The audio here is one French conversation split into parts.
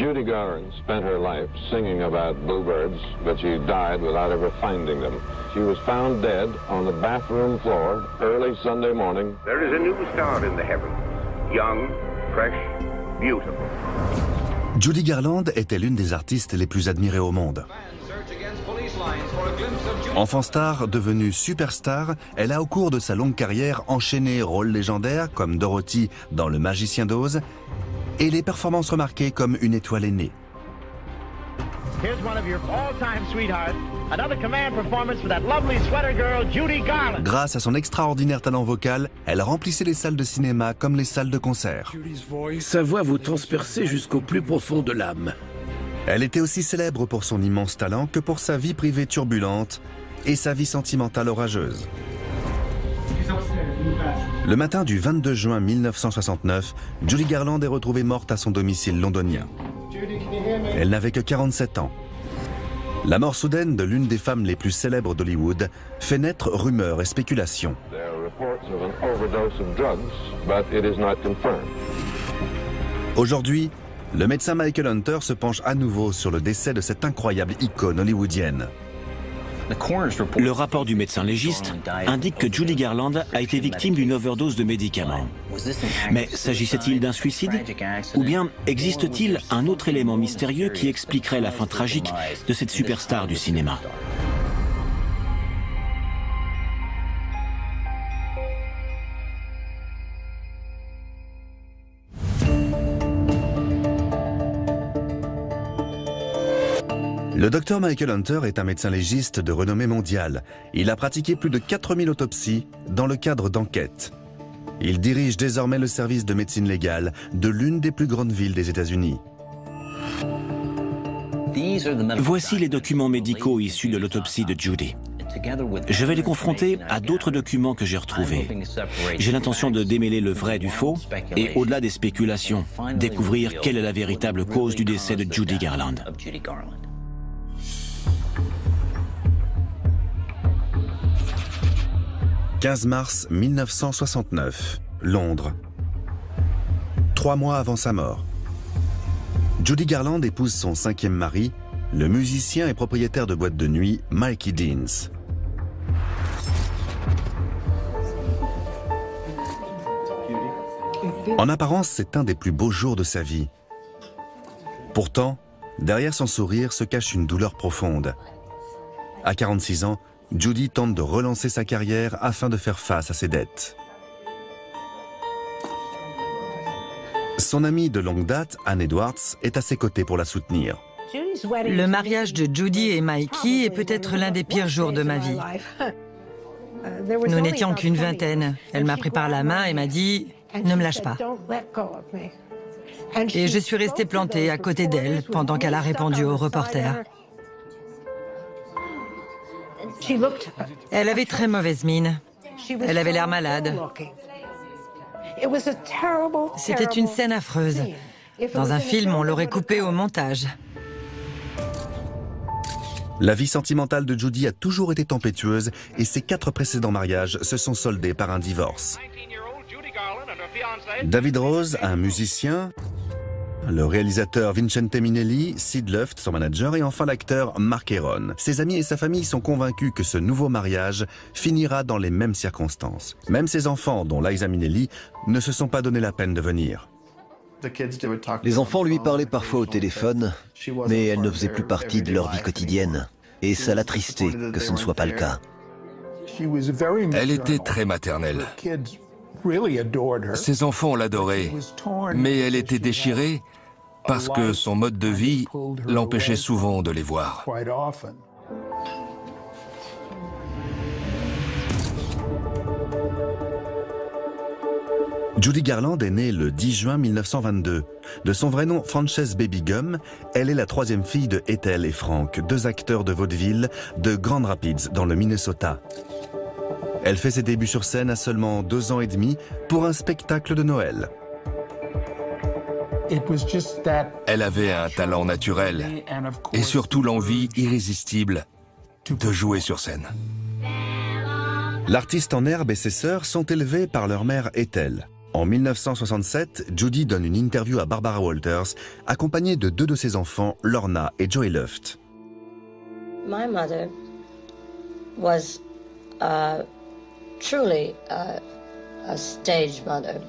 Judy Garland spent her life singing about bluebirds, but she died without ever finding them. She was found dead on the bathroom floor early Sunday morning. There is a new star in the heavens, young, fresh, beautiful. Judy Garland était l'une des artistes les plus admirées au monde. Enfant star, devenue superstar, elle a au cours de sa longue carrière enchaîné rôles légendaires comme Dorothy dans Le Magicien d'Oz et les performances remarquées comme une étoile aînée. Grâce à son extraordinaire talent vocal, elle remplissait les salles de cinéma comme les salles de concert. Sa voix vous transperçait jusqu'au plus profond de l'âme. Elle était aussi célèbre pour son immense talent que pour sa vie privée turbulente et sa vie sentimentale orageuse. Le matin du 22 juin 1969, Judy Garland est retrouvée morte à son domicile londonien. Elle n'avait que 47 ans. La mort soudaine de l'une des femmes les plus célèbres d'Hollywood fait naître rumeurs et spéculations. Aujourd'hui, le médecin Michael Hunter se penche à nouveau sur le décès de cette incroyable icône hollywoodienne. Le rapport du médecin légiste indique que Judy Garland a été victime d'une overdose de médicaments. Mais s'agissait-il d'un suicide? Ou bien existe-t-il un autre élément mystérieux qui expliquerait la fin tragique de cette superstar du cinéma? Le docteur Michael Hunter est un médecin légiste de renommée mondiale. Il a pratiqué plus de 4000 autopsies dans le cadre d'enquêtes. Il dirige désormais le service de médecine légale de l'une des plus grandes villes des États-Unis. Voici les documents médicaux issus de l'autopsie de Judy. Je vais les confronter à d'autres documents que j'ai retrouvés. J'ai l'intention de démêler le vrai du faux et, au-delà des spéculations, découvrir quelle est la véritable cause du décès de Judy Garland. 15 mars 1969, Londres. 3 mois avant sa mort. Judy Garland épouse son 5e mari, le musicien et propriétaire de boîte de nuit Mikey Deans. En apparence, c'est un des plus beaux jours de sa vie. Pourtant, derrière son sourire se cache une douleur profonde. À 46 ans, Judy tente de relancer sa carrière afin de faire face à ses dettes. Son amie de longue date, Anne Edwards, est à ses côtés pour la soutenir. Le mariage de Judy et Mikey est peut-être l'un des pires jours de ma vie. Nous n'étions qu'une vingtaine. Elle m'a pris par la main et m'a dit « Ne me lâche pas ». Et je suis restée plantée à côté d'elle pendant qu'elle a répondu aux reporters. Elle avait très mauvaise mine. Elle avait l'air malade. C'était une scène affreuse. Dans un film, on l'aurait coupée au montage. La vie sentimentale de Judy a toujours été tempétueuse et ses 4 précédents mariages se sont soldés par un divorce. David Rose, un musicien, le réalisateur Vincente Minnelli, Sid Luft, son manager, et enfin l'acteur Mark Herron. Ses amis et sa famille sont convaincus que ce nouveau mariage finira dans les mêmes circonstances. Même ses enfants, dont Liza Minnelli, ne se sont pas donné la peine de venir. Les enfants lui parlaient parfois au téléphone, mais elle ne faisait plus partie de leur vie quotidienne. Et ça l'attristait que ce ne soit pas le cas. Elle était très maternelle. Ses enfants l'adoraient, mais elle était déchirée parce que son mode de vie l'empêchait souvent de les voir. Judy Garland est née le 10 juin 1922. De son vrai nom Frances Baby Gum, elle est la 3e fille de Ethel et Frank, 2 acteurs de vaudeville de Grand Rapids dans le Minnesota. Elle fait ses débuts sur scène à seulement 2 ans et demi pour un spectacle de Noël. Elle avait un talent naturel et surtout l'envie irrésistible de jouer sur scène. L'artiste en herbe et ses sœurs sont élevées par leur mère Ethel. En 1967, Judy donne une interview à Barbara Walters, accompagnée de 2 de ses enfants, Lorna et Joey Luft. My mother was truly a stage mother,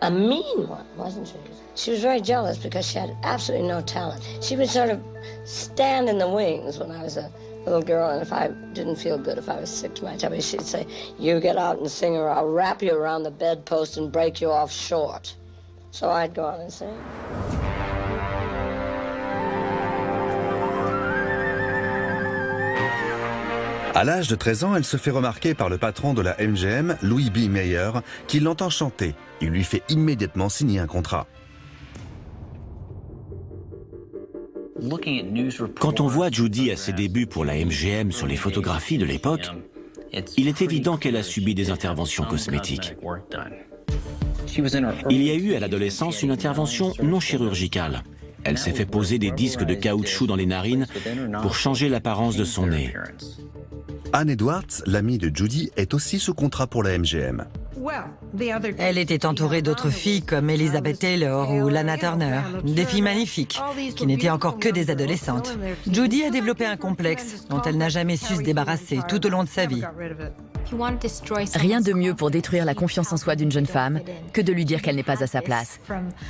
a mean one, wasn't she? She was very jealous because she had absolutely no talent. She would sort of stand in the wings when I was a little girl, and if I didn't feel good, if I was sick to my tummy, she'd say, "You get out and sing, or I'll wrap you around the bedpost and break you off short." So I'd go on and sing. À l'âge de 13 ans, elle se fait remarquer par le patron de la MGM, Louis B. Mayer, qui l'entend chanter. Il lui fait immédiatement signer un contrat. Quand on voit Judy à ses débuts pour la MGM sur les photographies de l'époque, il est évident qu'elle a subi des interventions cosmétiques. Il y a eu à l'adolescence une intervention non chirurgicale. Elle s'est fait poser des disques de caoutchouc dans les narines pour changer l'apparence de son nez. Anne Edwards, l'amie de Judy, est aussi sous contrat pour la MGM. Elle était entourée d'autres filles comme Elizabeth Taylor ou Lana Turner, des filles magnifiques, qui n'étaient encore que des adolescentes. Judy a développé un complexe dont elle n'a jamais su se débarrasser tout au long de sa vie. Rien de mieux pour détruire la confiance en soi d'une jeune femme que de lui dire qu'elle n'est pas à sa place.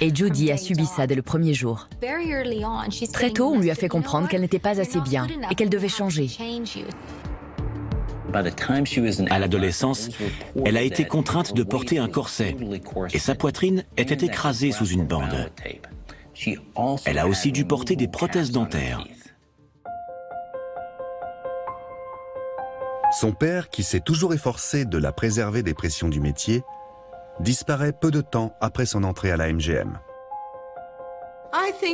Et Judy a subi ça dès le premier jour. Très tôt, on lui a fait comprendre qu'elle n'était pas assez bien et qu'elle devait changer. À l'adolescence, elle a été contrainte de porter un corset et sa poitrine était écrasée sous une bande. Elle a aussi dû porter des prothèses dentaires. Son père, qui s'est toujours efforcé de la préserver des pressions du métier, disparaît peu de temps après son entrée à la MGM.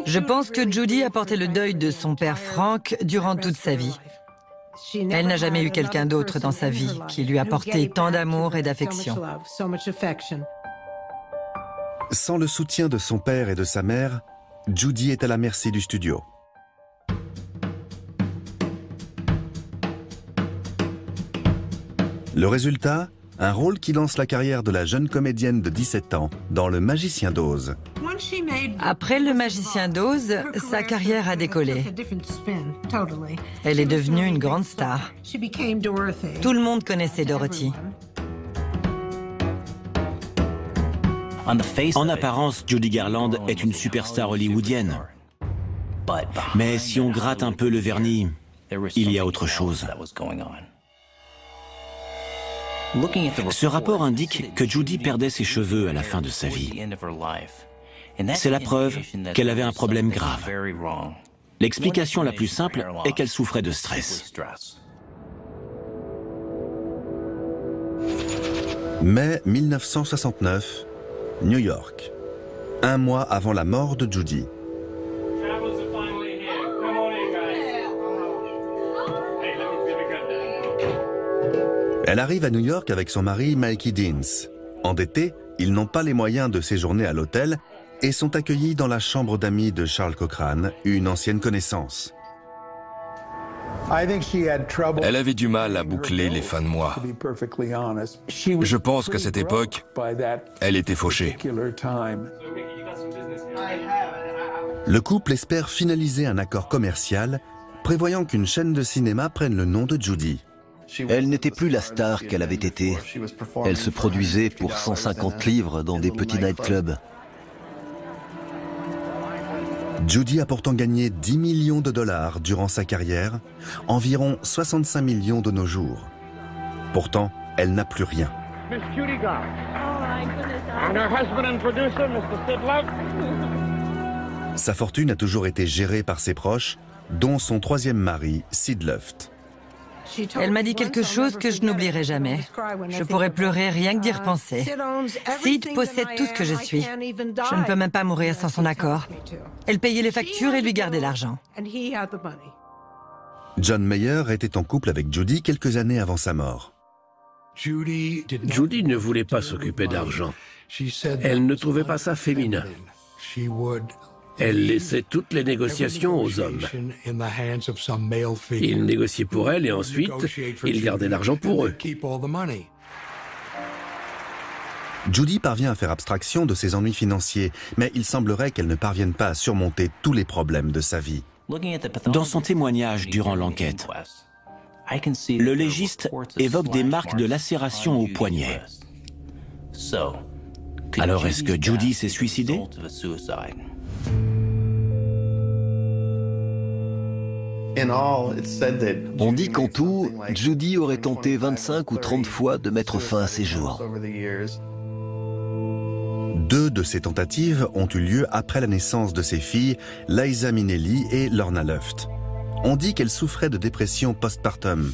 Je pense que Judy a porté le deuil de son père Frank durant toute sa vie. Elle n'a jamais eu quelqu'un d'autre dans sa vie qui lui a apporté tant d'amour et d'affection. Sans le soutien de son père et de sa mère, Judy est à la merci du studio. Le résultat, un rôle qui lance la carrière de la jeune comédienne de 17 ans dans Le Magicien d'Oz. Après Le Magicien d'Oz, sa carrière a décollé. Elle est devenue une grande star. Tout le monde connaissait Dorothy. En apparence, Judy Garland est une superstar hollywoodienne. Mais si on gratte un peu le vernis, il y a autre chose. Ce rapport indique que Judy perdait ses cheveux à la fin de sa vie. C'est la preuve qu'elle avait un problème grave. L'explication la plus simple est qu'elle souffrait de stress. Mai 1969, New York. Un mois avant la mort de Judy. Elle arrive à New York avec son mari Mikey Deans. Endettés, ils n'ont pas les moyens de séjourner à l'hôtel et sont accueillis dans la chambre d'amis de Charles Cochrane, une ancienne connaissance. Elle avait du mal à boucler les fins de mois. Je pense qu'à cette époque, elle était fauchée. Le couple espère finaliser un accord commercial, prévoyant qu'une chaîne de cinéma prenne le nom de Judy. Elle n'était plus la star qu'elle avait été. Elle se produisait pour 150 livres dans des petits nightclubs. Judy a pourtant gagné 10 millions de dollars durant sa carrière, environ 65 millions de nos jours. Pourtant, elle n'a plus rien. Sa fortune a toujours été gérée par ses proches, dont son troisième mari, Sid Luft. Elle m'a dit quelque chose que je n'oublierai jamais. Je pourrais pleurer rien que d'y repenser. Sid possède tout ce que je suis. Je ne peux même pas mourir sans son accord. Elle payait les factures et lui gardait l'argent. John Mayer était en couple avec Judy quelques années avant sa mort. Judy ne voulait pas s'occuper d'argent. Elle ne trouvait pas ça féminin. Elle laissait toutes les négociations aux hommes. Ils négociaient pour elle et ensuite, ils gardaient l'argent pour eux. Judy parvient à faire abstraction de ses ennuis financiers, mais il semblerait qu'elle ne parvienne pas à surmonter tous les problèmes de sa vie. Dans son témoignage durant l'enquête, le légiste évoque des marques de lacération au poignet. Alors est-ce que Judy s'est suicidée? On dit qu'en tout, Judy aurait tenté 25 ou 30 fois de mettre fin à ses jours. 2 de ces tentatives ont eu lieu après la naissance de ses filles, Liza Minnelli et Lorna Luft. On dit qu'elle souffrait de dépression postpartum.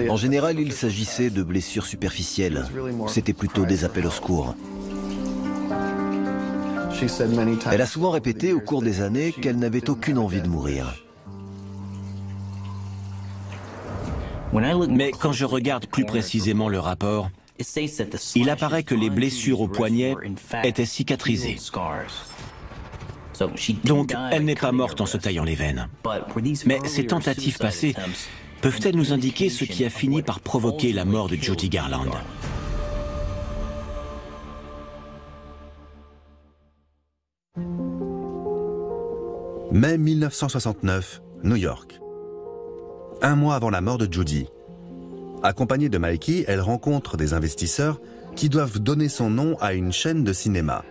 En général, il s'agissait de blessures superficielles. C'était plutôt des appels au secours. Elle a souvent répété au cours des années qu'elle n'avait aucune envie de mourir. Mais quand je regarde plus précisément le rapport, il apparaît que les blessures au poignet étaient cicatrisées. Donc, elle n'est pas morte en se taillant les veines. Mais ces tentatives passées peuvent-elles nous indiquer ce qui a fini par provoquer la mort de Judy Garland? Mai 1969, New York. Un mois avant la mort de Judy. Accompagnée de Mikey, elle rencontre des investisseurs qui doivent donner son nom à une chaîne de cinéma.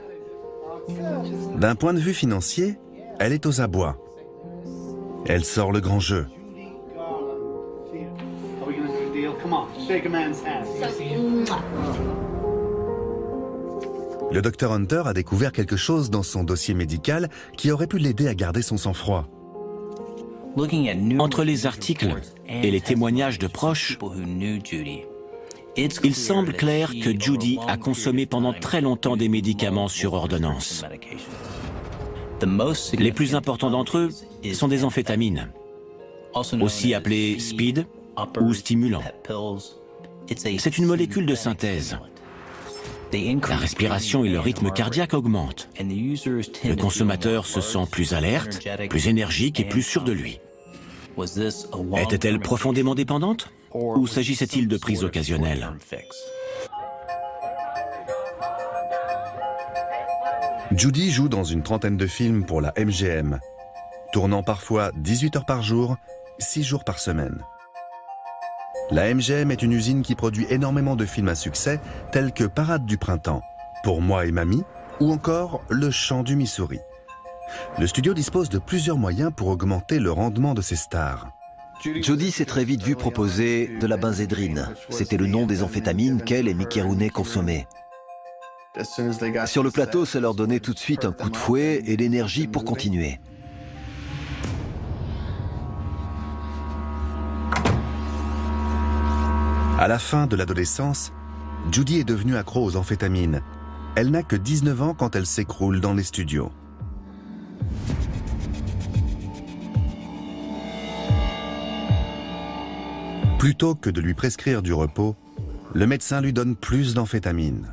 D'un point de vue financier, elle est aux abois. Elle sort le grand jeu. Le docteur Hunter a découvert quelque chose dans son dossier médical qui aurait pu l'aider à garder son sang-froid. Entre les articles et les témoignages de proches, il semble clair que Judy a consommé pendant très longtemps des médicaments sur ordonnance. Les plus importants d'entre eux sont des amphétamines, aussi appelées speed ou stimulants. C'est une molécule de synthèse. La respiration et le rythme cardiaque augmentent. Le consommateur se sent plus alerte, plus énergique et plus sûr de lui. Était-elle profondément dépendante? Ou s'agissait-il de prise occasionnelle? Judy joue dans une trentaine de films pour la MGM, tournant parfois 18 heures par jour, 6 jours par semaine. La MGM est une usine qui produit énormément de films à succès, tels que Parade du printemps, Pour moi et mamie, ou encore Le chant du Missouri. Le studio dispose de plusieurs moyens pour augmenter le rendement de ses stars. Judy s'est très vite vue proposer de la benzédrine. C'était le nom des amphétamines qu'elle et Mickey Rooney consommaient. Sur le plateau, ça leur donnait tout de suite un coup de fouet et l'énergie pour continuer. À la fin de l'adolescence, Judy est devenue accro aux amphétamines. Elle n'a que 19 ans quand elle s'écroule dans les studios. Plutôt que de lui prescrire du repos, le médecin lui donne plus d'amphétamines.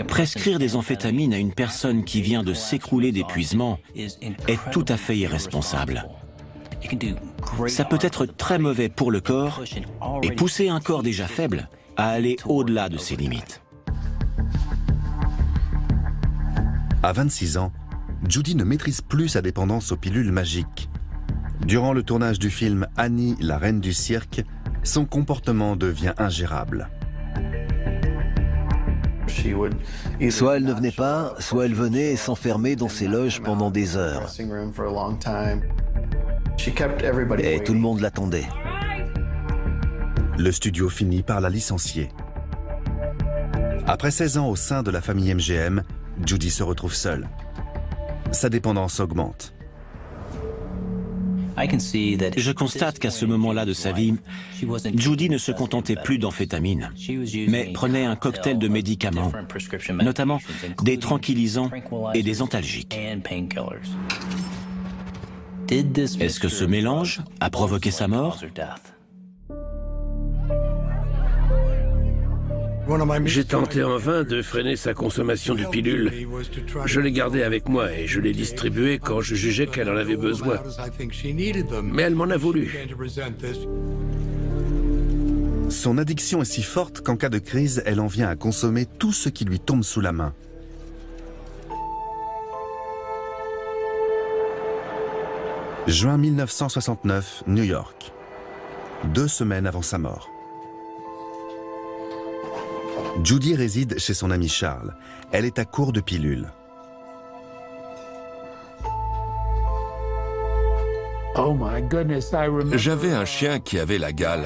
Prescrire des amphétamines à une personne qui vient de s'écrouler d'épuisement est tout à fait irresponsable. Ça peut être très mauvais pour le corps et pousser un corps déjà faible à aller au-delà de ses limites. À 26 ans, Judy ne maîtrise plus sa dépendance aux pilules magiques. Durant le tournage du film Annie, la reine du cirque, son comportement devient ingérable. Soit elle ne venait pas, soit elle venait et s'enfermait dans ses loges pendant des heures. Et tout le monde l'attendait. Le studio finit par la licencier. Après 16 ans au sein de la famille MGM, Judy se retrouve seule. Sa dépendance augmente. Je constate qu'à ce moment-là de sa vie, Judy ne se contentait plus d'amphétamines, mais prenait un cocktail de médicaments, notamment des tranquillisants et des antalgiques. Est-ce que ce mélange a provoqué sa mort? J'ai tenté en vain de freiner sa consommation de pilules. Je l'ai gardée avec moi et je l'ai distribuée quand je jugeais qu'elle en avait besoin. Mais elle m'en a voulu. Son addiction est si forte qu'en cas de crise, elle en vient à consommer tout ce qui lui tombe sous la main. Juin 1969, New York. 2 semaines avant sa mort. Judy réside chez son ami Charles. Elle est à court de pilules. J'avais un chien qui avait la gale,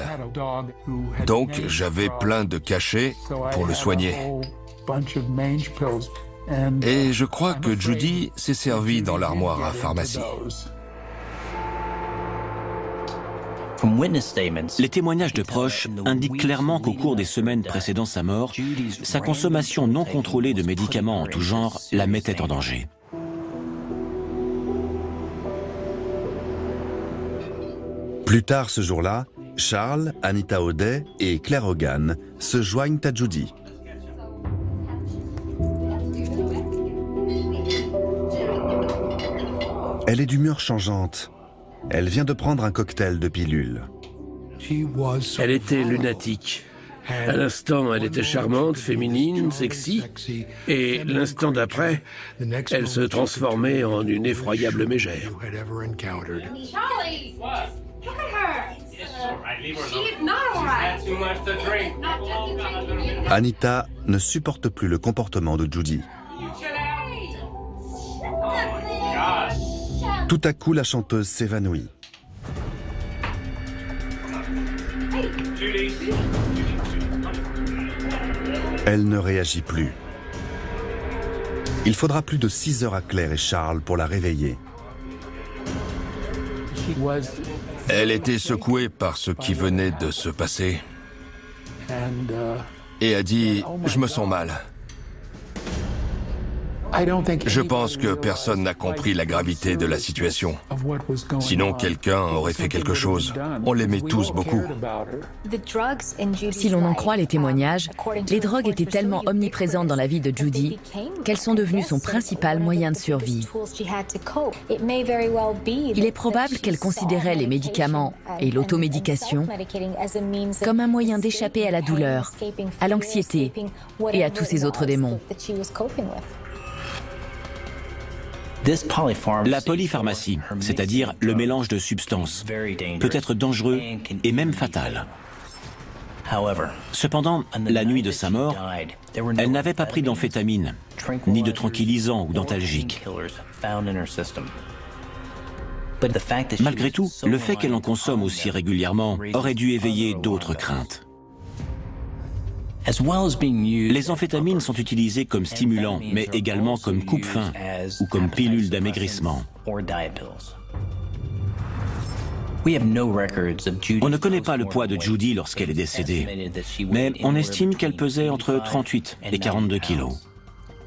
donc j'avais plein de cachets pour le soigner. Et je crois que Judy s'est servie dans l'armoire à pharmacie. Les témoignages de proches indiquent clairement qu'au cours des semaines précédant sa mort, sa consommation non contrôlée de médicaments en tout genre la mettait en danger. Plus tard ce jour-là, Charles, Anita O'Day et Claire Hogan se joignent à Judy. Elle est d'humeur changeante. Elle vient de prendre un cocktail de pilules. Elle était lunatique. À l'instant, elle était charmante, féminine, sexy. Et l'instant d'après, elle se transformait en une effroyable mégère. Anita ne supporte plus le comportement de Judy. Tout à coup, la chanteuse s'évanouit. Elle ne réagit plus. Il faudra plus de 6 heures à Claire et Charles pour la réveiller. Elle était secouée par ce qui venait de se passer et a dit « Je me sens mal ». Je pense que personne n'a compris la gravité de la situation. Sinon, quelqu'un aurait fait quelque chose. On l'aimait tous beaucoup. Si l'on en croit les témoignages, les drogues étaient tellement omniprésentes dans la vie de Judy qu'elles sont devenues son principal moyen de survie. Il est probable qu'elle considérait les médicaments et l'automédication comme un moyen d'échapper à la douleur, à l'anxiété et à tous ces autres démons. La polypharmacie, c'est-à-dire le mélange de substances, peut être dangereux et même fatal. Cependant, la nuit de sa mort, elle n'avait pas pris d'amphétamine, ni de tranquillisants ou d'antalgiques. Malgré tout, le fait qu'elle en consomme aussi régulièrement aurait dû éveiller d'autres craintes. Les amphétamines sont utilisées comme stimulants, mais également comme coupe-faim ou comme pilules d'amaigrissement. On ne connaît pas le poids de Judy lorsqu'elle est décédée, mais on estime qu'elle pesait entre 38 et 42 kilos.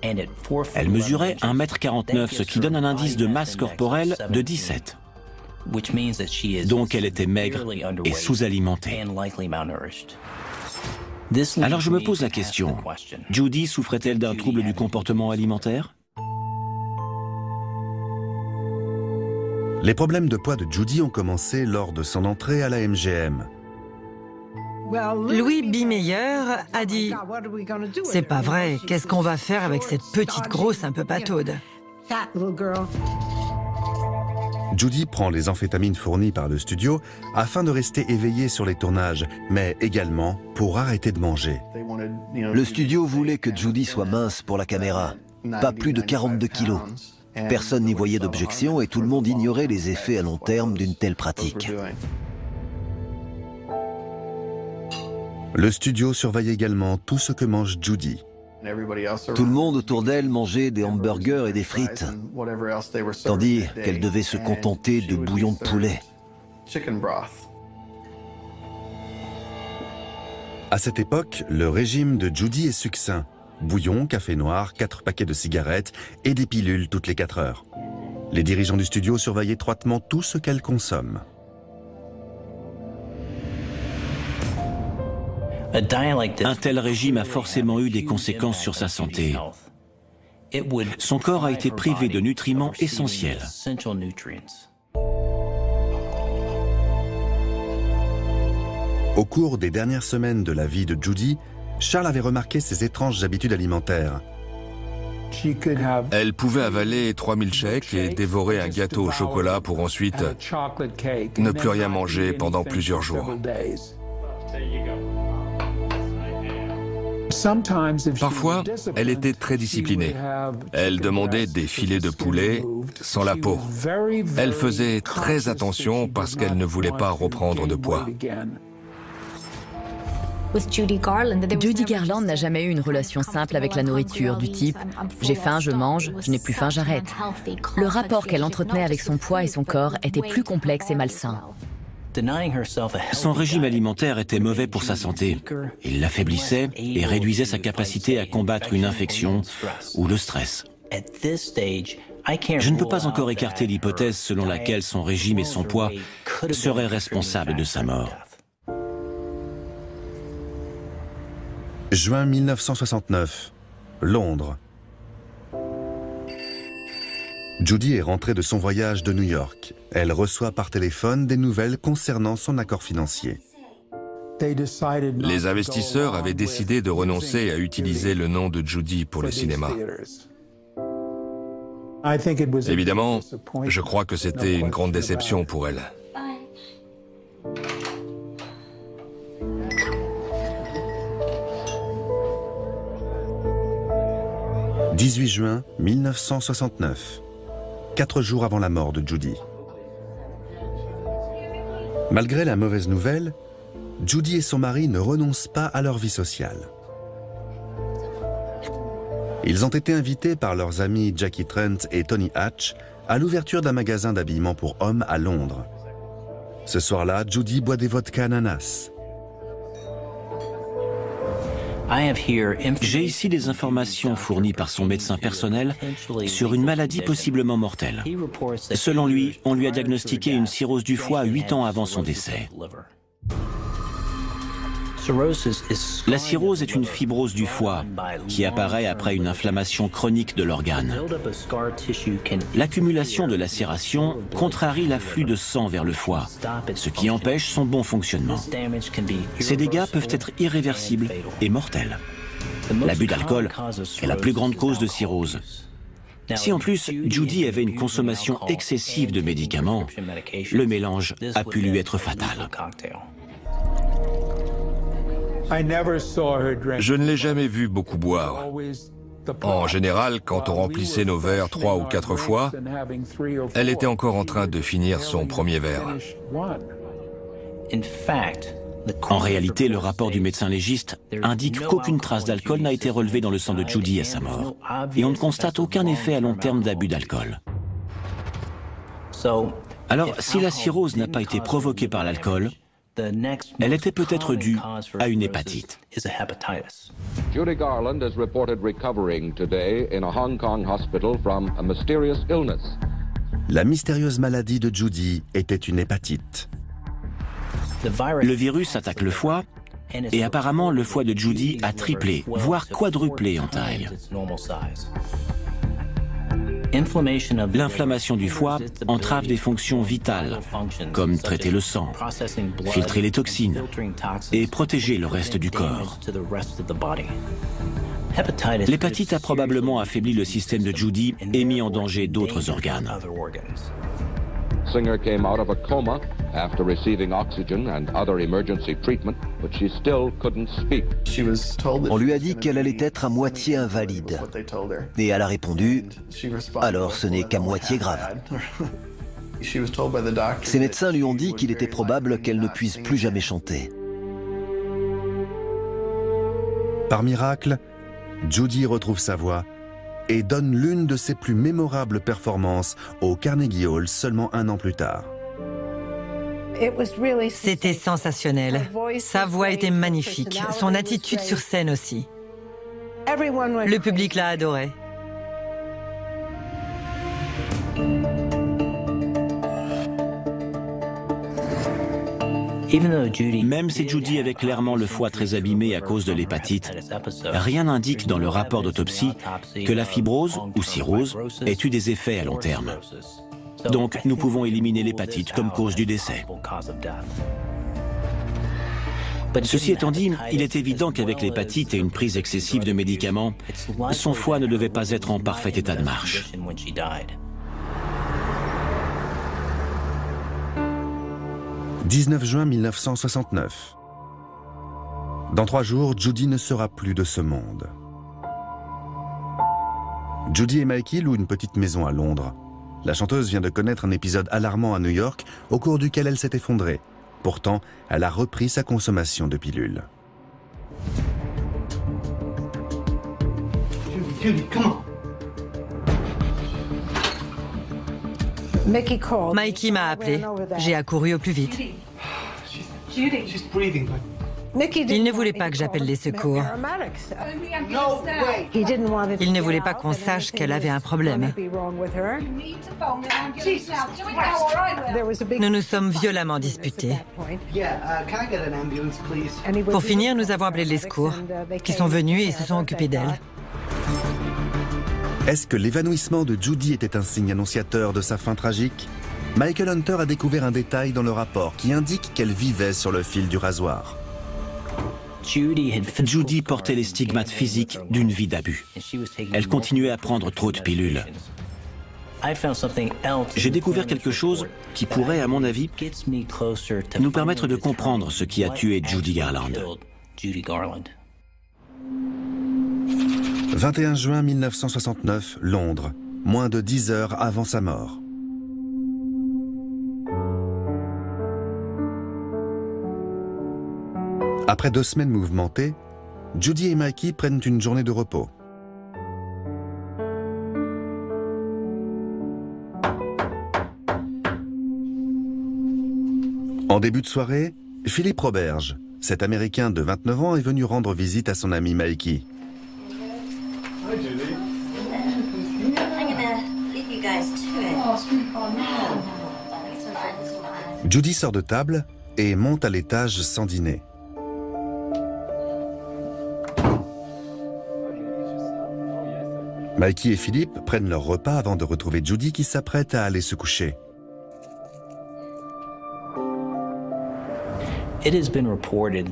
Elle mesurait 1,49 m, ce qui donne un indice de masse corporelle de 17. Donc elle était maigre et sous-alimentée. Alors je me pose la question, Judy souffrait-elle d'un trouble du comportement alimentaire? Les problèmes de poids de Judy ont commencé lors de son entrée à la MGM. Louis B. Meyer a dit « C'est pas vrai, qu'est-ce qu'on va faire avec cette petite grosse un peu pataude ?» Judy prend les amphétamines fournies par le studio afin de rester éveillée sur les tournages, mais également pour arrêter de manger. Le studio voulait que Judy soit mince pour la caméra, pas plus de 42 kilos. Personne n'y voyait d'objection et tout le monde ignorait les effets à long terme d'une telle pratique. Le studio surveille également tout ce que mange Judy. Tout le monde autour d'elle mangeait des hamburgers et des frites, tandis qu'elle devait se contenter de bouillon de poulet. À cette époque, le régime de Judy est succinct. Bouillon, café noir, 4 paquets de cigarettes et des pilules toutes les 4 heures. Les dirigeants du studio surveillent étroitement tout ce qu'elle consomme. Un tel régime a forcément eu des conséquences sur sa santé. Son corps a été privé de nutriments essentiels. Au cours des dernières semaines de la vie de Judy, Charles avait remarqué ses étranges habitudes alimentaires. Elle pouvait avaler 3000 shakes et dévorer un gâteau au chocolat pour ensuite ne plus rien manger pendant plusieurs jours. Parfois, elle était très disciplinée. Elle demandait des filets de poulet sans la peau. Elle faisait très attention parce qu'elle ne voulait pas reprendre de poids. Judy Garland n'a jamais eu une relation simple avec la nourriture, du type « j'ai faim, je mange, je n'ai plus faim, j'arrête ». Le rapport qu'elle entretenait avec son poids et son corps était plus complexe et malsain. Son régime alimentaire était mauvais pour sa santé. Il l'affaiblissait et réduisait sa capacité à combattre une infection ou le stress. Je ne peux pas encore écarter l'hypothèse selon laquelle son régime et son poids seraient responsables de sa mort. Juin 1969, Londres. Judy est rentrée de son voyage de New York. Elle reçoit par téléphone des nouvelles concernant son accord financier. Les investisseurs avaient décidé de renoncer à utiliser le nom de Judy pour le cinéma. Évidemment, je crois que c'était une grande déception pour elle. « 18 juin 1969, 4 jours avant la mort de Judy. Malgré la mauvaise nouvelle, Judy et son mari ne renoncent pas à leur vie sociale. Ils ont été invités par leurs amis Jackie Trent et Tony Hatch à l'ouverture d'un magasin d'habillement pour hommes à Londres. Ce soir-là, Judy boit des vodka ananas. J'ai ici des informations fournies par son médecin personnel sur une maladie possiblement mortelle. Selon lui, on lui a diagnostiqué une cirrhose du foie 8 ans avant son décès. La cirrhose est une fibrose du foie qui apparaît après une inflammation chronique de l'organe. L'accumulation de lacérations contrarie l'afflux de sang vers le foie, ce qui empêche son bon fonctionnement. Ces dégâts peuvent être irréversibles et mortels. L'abus d'alcool est la plus grande cause de cirrhose. Si en plus Judy avait une consommation excessive de médicaments, le mélange a pu lui être fatal. Je ne l'ai jamais vue beaucoup boire. En général, quand on remplissait nos verres 3 ou 4 fois, elle était encore en train de finir son premier verre. En réalité, le rapport du médecin légiste indique qu'aucune trace d'alcool n'a été relevée dans le sang de Judy à sa mort. Et on ne constate aucun effet à long terme d'abus d'alcool. Alors, si la cirrhose n'a pas été provoquée par l'alcool, elle était peut-être due à une hépatite. Judy Garland is reported recovering today in a Hong Kong hospital from a mysterious illness. La mystérieuse maladie de Judy était une hépatite. Le virus attaque le foie et apparemment le foie de Judy a triplé, voire quadruplé en taille. L'inflammation du foie entrave des fonctions vitales, comme traiter le sang, filtrer les toxines et protéger le reste du corps. L'hépatite a probablement affaibli le système de Judy et mis en danger d'autres organes. Singer came out of a coma after receiving oxygen and other emergency treatment, but she still couldn't speak. On lui a dit qu'elle allait être à moitié invalide. Et elle a répondu « Alors ce n'est qu'à moitié grave ». Ses médecins lui ont dit qu'il était probable qu'elle ne puisse plus jamais chanter. Par miracle, Judy retrouve sa voix et donne l'une de ses plus mémorables performances au Carnegie Hall seulement 1 an plus tard. C'était sensationnel. Sa voix était magnifique, son attitude sur scène aussi. Le public l'a adoré. Même si Judy avait clairement le foie très abîmé à cause de l'hépatite, rien n'indique dans le rapport d'autopsie que la fibrose ou cirrhose ait eu des effets à long terme. Donc, nous pouvons éliminer l'hépatite comme cause du décès. Ceci étant dit, il est évident qu'avec l'hépatite et une prise excessive de médicaments, son foie ne devait pas être en parfait état de marche. 19 juin 1969. Dans 3 jours, Judy ne sera plus de ce monde. Judy et Mikey louent une petite maison à Londres. La chanteuse vient de connaître un épisode alarmant à New York, au cours duquel elle s'est effondrée. Pourtant, elle a repris sa consommation de pilules. Judy, come on. Mikey m'a appelé. J'ai accouru au plus vite. Il ne voulait pas que j'appelle les secours. Il ne voulait pas qu'on sache qu'elle avait un problème. Nous nous sommes violemment disputés. Pour finir, nous avons appelé les secours, qui sont venus et se sont occupés d'elle. Est-ce que l'évanouissement de Judy était un signe annonciateur de sa fin tragique? Michael Hunter a découvert un détail dans le rapport qui indique qu'elle vivait sur le fil du rasoir. Judy portait les stigmates physiques d'une vie d'abus. Elle continuait à prendre trop de pilules. J'ai découvert quelque chose qui pourrait, à mon avis, nous permettre de comprendre ce qui a tué Judy Garland. 21 juin 1969, Londres, moins de 10 heures avant sa mort. Après 2 semaines mouvementées, Judy et Mikey prennent une journée de repos. En début de soirée, Philippe Roberge, cet Américain de 29 ans, est venu rendre visite à son ami Mikey. Judy sort de table et monte à l'étage sans dîner. Mikey et Philippe prennent leur repas avant de retrouver Judy qui s'apprête à aller se coucher.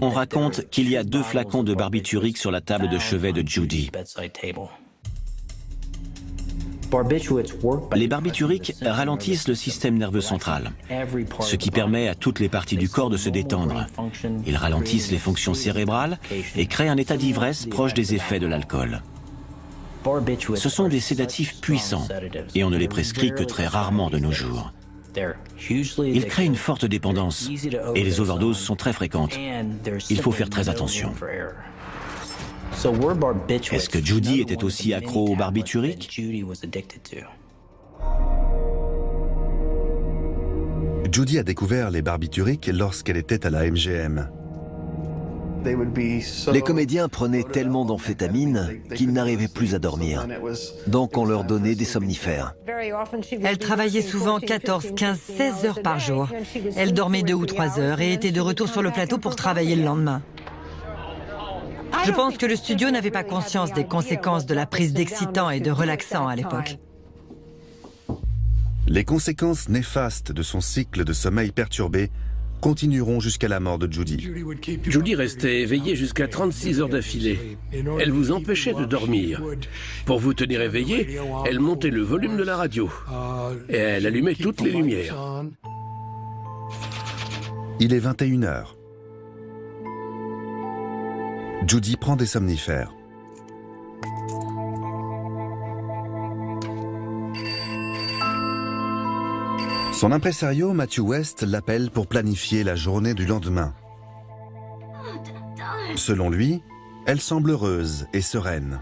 On raconte qu'il y a 2 flacons de barbiturique sur la table de chevet de Judy. Les barbituriques ralentissent le système nerveux central, ce qui permet à toutes les parties du corps de se détendre. Ils ralentissent les fonctions cérébrales et créent un état d'ivresse proche des effets de l'alcool. Ce sont des sédatifs puissants et on ne les prescrit que très rarement de nos jours. Ils créent une forte dépendance et les overdoses sont très fréquentes. Il faut faire très attention. Est-ce que Judy était aussi accro aux barbituriques? Judy a découvert les barbituriques lorsqu'elle était à la MGM. Les comédiens prenaient tellement d'amphétamines qu'ils n'arrivaient plus à dormir. Donc on leur donnait des somnifères. Elle travaillait souvent 14, 15, 16 heures par jour. Elle dormait 2 ou 3 heures et était de retour sur le plateau pour travailler le lendemain. Je pense que le studio n'avait pas conscience des conséquences de la prise d'excitants et de relaxants à l'époque. Les conséquences néfastes de son cycle de sommeil perturbé continueront jusqu'à la mort de Judy. Judy restait éveillée jusqu'à 36 heures d'affilée. Elle vous empêchait de dormir. Pour vous tenir éveillé, elle montait le volume de la radio. Et elle allumait toutes les lumières. Il est 21 h. Judy prend des somnifères. Son impresario, Matthew West, l'appelle pour planifier la journée du lendemain. Selon lui, elle semble heureuse et sereine.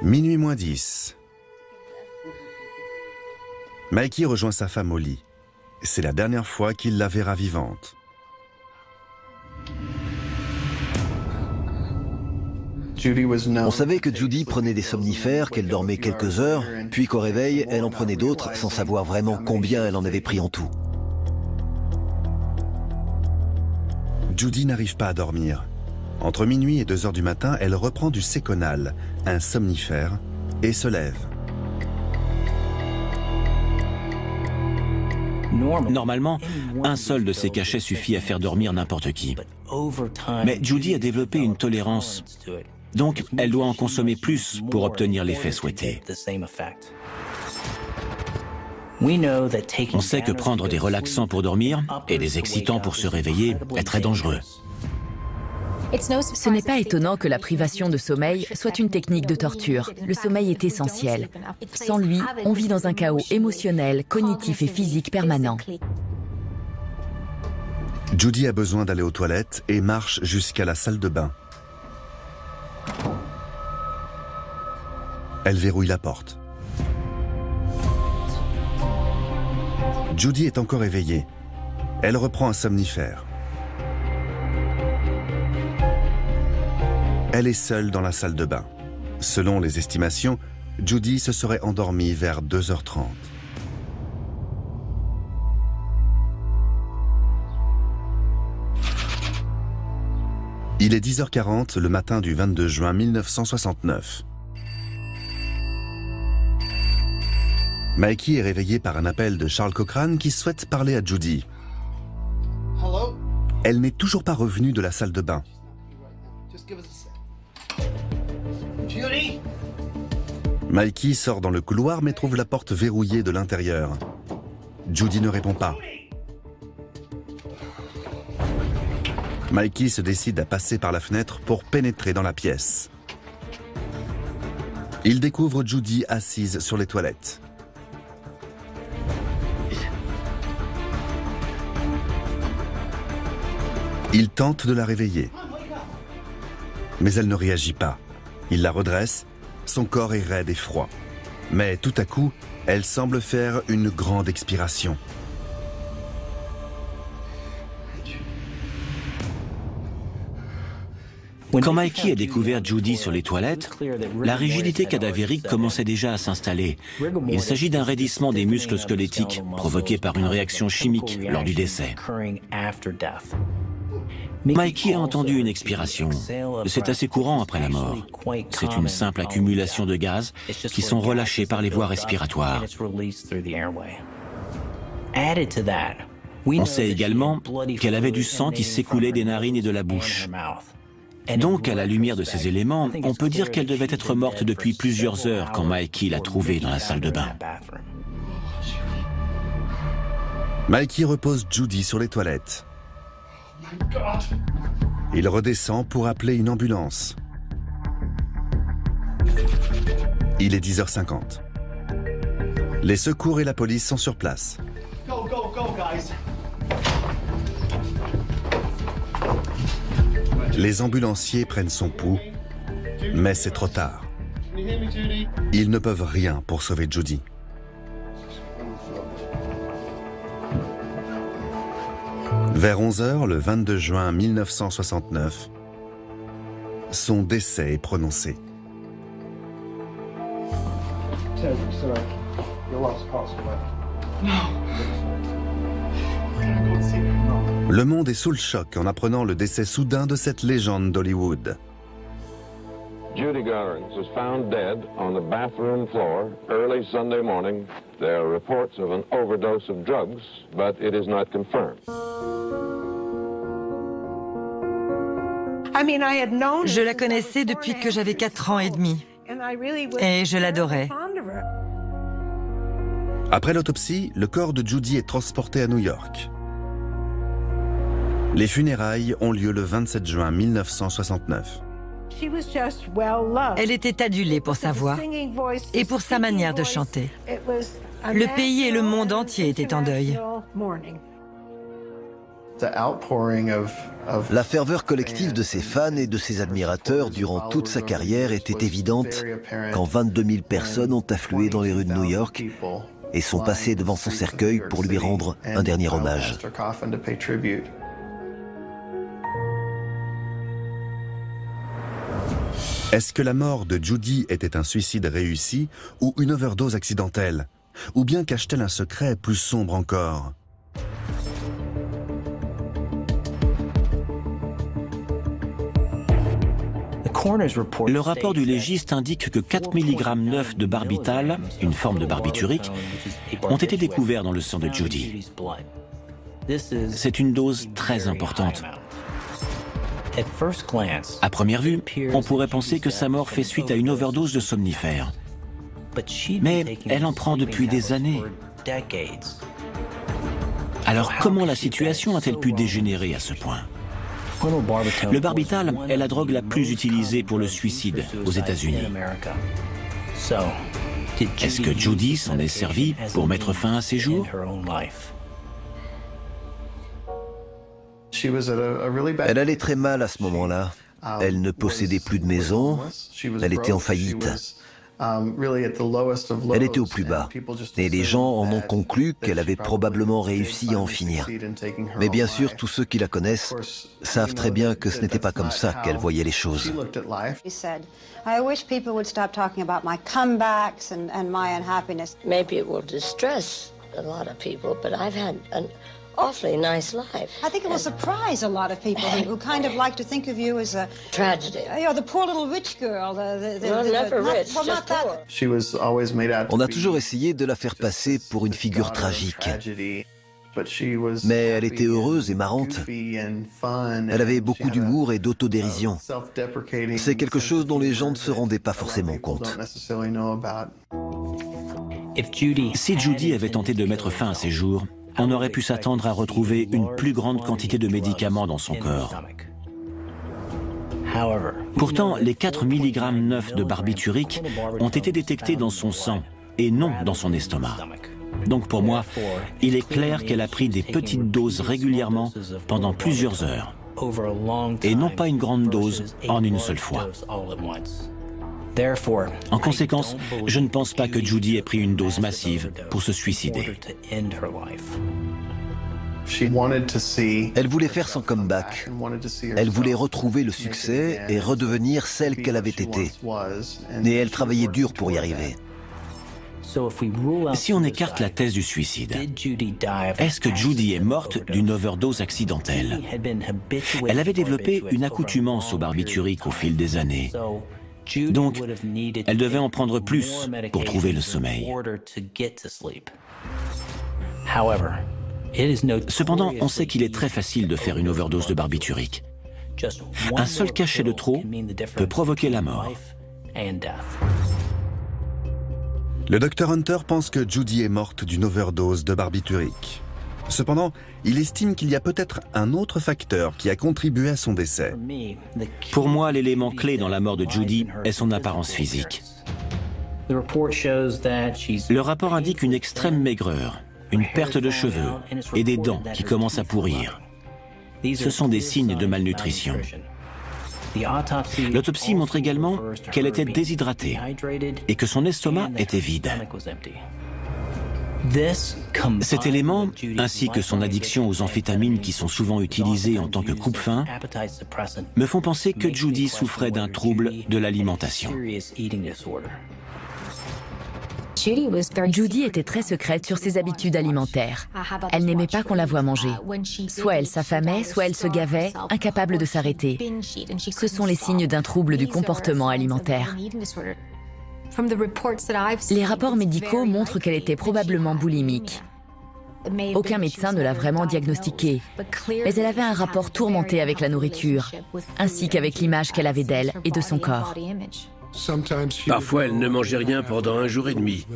Minuit moins 10. Mikey rejoint sa femme au lit. C'est la dernière fois qu'il la verra vivante. On savait que Judy prenait des somnifères, qu'elle dormait quelques heures, puis qu'au réveil, elle en prenait d'autres sans savoir vraiment combien elle en avait pris en tout. Judy n'arrive pas à dormir. Entre minuit et 2 heures du matin, elle reprend du Seconal, un somnifère, et se lève. Normalement, un seul de ces cachets suffit à faire dormir n'importe qui. Mais Judy a développé une tolérance, donc elle doit en consommer plus pour obtenir l'effet souhaité. On sait que prendre des relaxants pour dormir et des excitants pour se réveiller est très dangereux. Ce n'est pas étonnant que la privation de sommeil soit une technique de torture. Le sommeil est essentiel. Sans lui, on vit dans un chaos émotionnel, cognitif et physique permanent. Judy a besoin d'aller aux toilettes et marche jusqu'à la salle de bain. Elle verrouille la porte. Judy est encore éveillée. Elle reprend un somnifère. Elle est seule dans la salle de bain. Selon les estimations, Judy se serait endormie vers 2h30. Il est 10h40 le matin du 22 juin 1969. Mikey est réveillée par un appel de Charles Cochrane qui souhaite parler à Judy. Elle n'est toujours pas revenue de la salle de bain. Mikey sort dans le couloir mais trouve la porte verrouillée de l'intérieur. Judy ne répond pas. Mikey se décide à passer par la fenêtre pour pénétrer dans la pièce. Il découvre Judy assise sur les toilettes. Il tente de la réveiller. Mais elle ne réagit pas. Il la redresse, son corps est raide et froid. Mais tout à coup, elle semble faire une grande expiration. Quand Mikey a découvert Judy sur les toilettes, la rigidité cadavérique commençait déjà à s'installer. Il s'agit d'un raidissement des muscles squelettiques provoqué par une réaction chimique lors du décès. Mikey a entendu une expiration. C'est assez courant après la mort. C'est une simple accumulation de gaz qui sont relâchés par les voies respiratoires. On sait également qu'elle avait du sang qui s'écoulait des narines et de la bouche. Donc, à la lumière de ces éléments, on peut dire qu'elle devait être morte depuis plusieurs heures quand Mikey l'a trouvée dans la salle de bain. Mikey repose Judy sur les toilettes. Il redescend pour appeler une ambulance. Il est 10h50. Les secours et la police sont sur place. Les ambulanciers prennent son pouls, mais c'est trop tard. Ils ne peuvent rien pour sauver Judy. Vers 11h, le 22 juin 1969, son décès est prononcé. Le monde est sous le choc en apprenant le décès soudain de cette légende d'Hollywood. Judy Garland was found dead on the bathroom floor early Sunday morning. There are reports of an overdose of drugs, but it is not confirmed. Je la connaissais depuis que j'avais 4 ans et demi. Et je l'adorais. Après l'autopsie, le corps de Judy est transporté à New York. Les funérailles ont lieu le 27 juin 1969. Elle était adulée pour sa voix et pour sa manière de chanter. Le pays et le monde entier étaient en deuil. La ferveur collective de ses fans et de ses admirateurs durant toute sa carrière était évidente quand 22 000 personnes ont afflué dans les rues de New York et sont passées devant son cercueil pour lui rendre un dernier hommage. Est-ce que la mort de Judy était un suicide réussi ou une overdose accidentelle? Ou bien cache-t-elle un secret plus sombre encore? Le rapport du légiste indique que 4 mg 9 de barbital, une forme de barbiturique, ont été découverts dans le sang de Judy. C'est une dose très importante. À première vue, on pourrait penser que sa mort fait suite à une overdose de somnifères. Mais elle en prend depuis des années. Alors comment la situation a-t-elle pu dégénérer à ce point? Le barbital est la drogue la plus utilisée pour le suicide aux États-Unis. Est-ce que Judy s'en est servie pour mettre fin à ses jours? Elle allait très mal à ce moment-là. Elle ne possédait plus de maison, elle était en faillite. Elle était au plus bas, et les gens en ont conclu qu'elle avait probablement réussi à en finir. Mais bien sûr, tous ceux qui la connaissent savent très bien que ce n'était pas comme ça qu'elle voyait les choses. Maybe it will distress a lot of people, but I've had an awfully nice life. I think it will surprise a lot of people who kind of like to think of you as a tragedy. You know, the poor little rich girl. Never rich, just poor. On a toujours essayé de la faire passer pour une figure tragique. Mais elle était heureuse et marrante. Elle avait beaucoup d'humour et d'autodérision. C'est quelque chose dont les gens ne se rendaient pas forcément compte. Si Judy avait tenté de mettre fin à ses jours, on aurait pu s'attendre à retrouver une plus grande quantité de médicaments dans son corps. Pourtant, les 4 mg 9 de barbiturique ont été détectés dans son sang et non dans son estomac. Donc pour moi, il est clair qu'elle a pris des petites doses régulièrement pendant plusieurs heures, et non pas une grande dose en une seule fois. En conséquence, je ne pense pas que Judy ait pris une dose massive pour se suicider. Elle voulait faire son comeback. Elle voulait retrouver le succès et redevenir celle qu'elle avait été. Et elle travaillait dur pour y arriver. Si on écarte la thèse du suicide, est-ce que Judy est morte d'une overdose accidentelle? Elle avait développé une accoutumance au barbiturique au fil des années. Donc, elle devait en prendre plus pour trouver le sommeil. Cependant, on sait qu'il est très facile de faire une overdose de barbiturique. Un seul cachet de trop peut provoquer la mort. Le docteur Hunter pense que Judy est morte d'une overdose de barbiturique. Cependant, il estime qu'il y a peut-être un autre facteur qui a contribué à son décès. Pour moi, l'élément clé dans la mort de Judy est son apparence physique. Le rapport indique une extrême maigreur, une perte de cheveux et des dents qui commencent à pourrir. Ce sont des signes de malnutrition. L'autopsie montre également qu'elle était déshydratée et que son estomac était vide. Cet élément, ainsi que son addiction aux amphétamines qui sont souvent utilisées en tant que coupe-faim, me font penser que Judy souffrait d'un trouble de l'alimentation. Judy était très secrète sur ses habitudes alimentaires. Elle n'aimait pas qu'on la voie manger. Soit elle s'affamait, soit elle se gavait, incapable de s'arrêter. Ce sont les signes d'un trouble du comportement alimentaire. Les rapports médicaux montrent qu'elle était probablement boulimique. Aucun médecin ne l'a vraiment diagnostiquée, mais elle avait un rapport tourmenté avec la nourriture, ainsi qu'avec l'image qu'elle avait d'elle et de son corps. Parfois, elle ne mangeait rien pendant 1 jour et demi.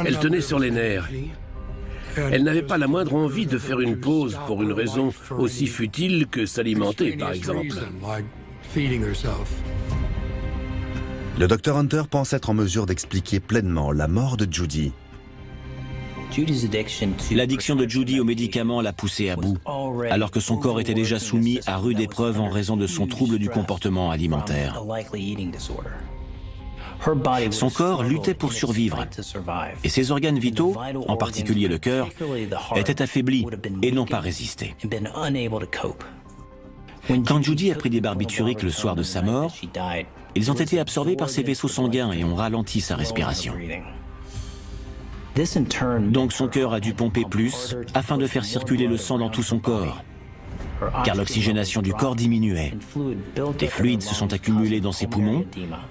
Elle tenait sur les nerfs. Elle n'avait pas la moindre envie de faire une pause pour une raison aussi futile que s'alimenter, par exemple. Le docteur Hunter pense être en mesure d'expliquer pleinement la mort de Judy. L'addiction de Judy aux médicaments l'a poussée à bout, alors que son corps était déjà soumis à rude épreuve en raison de son trouble du comportement alimentaire. Son corps luttait pour survivre, et ses organes vitaux, en particulier le cœur, étaient affaiblis et n'ont pas résisté. Quand Judy a pris des barbituriques le soir de sa mort, ils ont été absorbés par ses vaisseaux sanguins et ont ralenti sa respiration. Donc son cœur a dû pomper plus afin de faire circuler le sang dans tout son corps, car l'oxygénation du corps diminuait. Des fluides se sont accumulés dans ses poumons,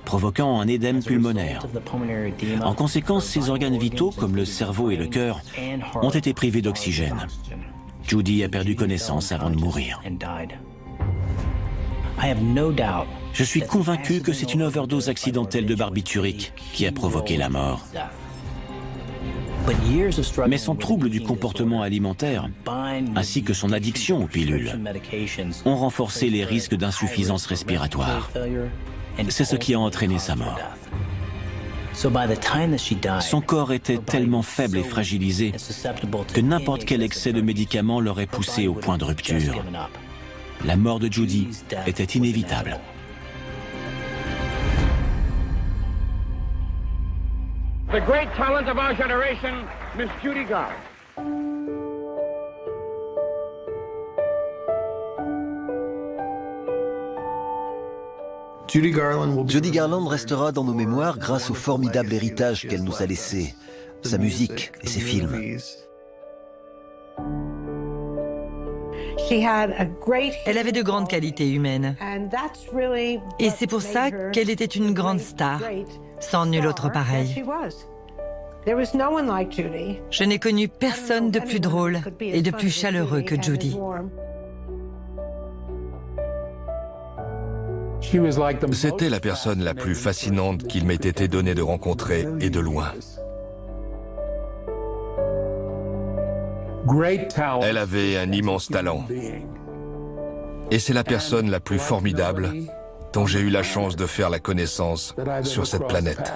provoquant un édème pulmonaire. En conséquence, ses organes vitaux, comme le cerveau et le cœur, ont été privés d'oxygène. Judy a perdu connaissance avant de mourir. Je suis convaincu que c'est une overdose accidentelle de barbiturique qui a provoqué la mort. Mais son trouble du comportement alimentaire, ainsi que son addiction aux pilules, ont renforcé les risques d'insuffisance respiratoire. C'est ce qui a entraîné sa mort. Son corps était tellement faible et fragilisé que n'importe quel excès de médicaments l'aurait poussé au point de rupture. La mort de Judy était inévitable. The great talent of our generation, Miss Judy Garland. Judy Garland restera dans nos mémoires grâce au formidable héritage qu'elle nous a laissé, sa musique et ses films. Elle avait de grandes qualités humaines. Et c'est pour ça qu'elle était une grande star, sans nul autre pareil. Je n'ai connu personne de plus drôle et de plus chaleureux que Judy. C'était la personne la plus fascinante qu'il m'ait été donné de rencontrer, et de loin. Elle avait un immense talent. Et c'est la personne la plus formidable dont j'ai eu la chance de faire la connaissance sur cette planète.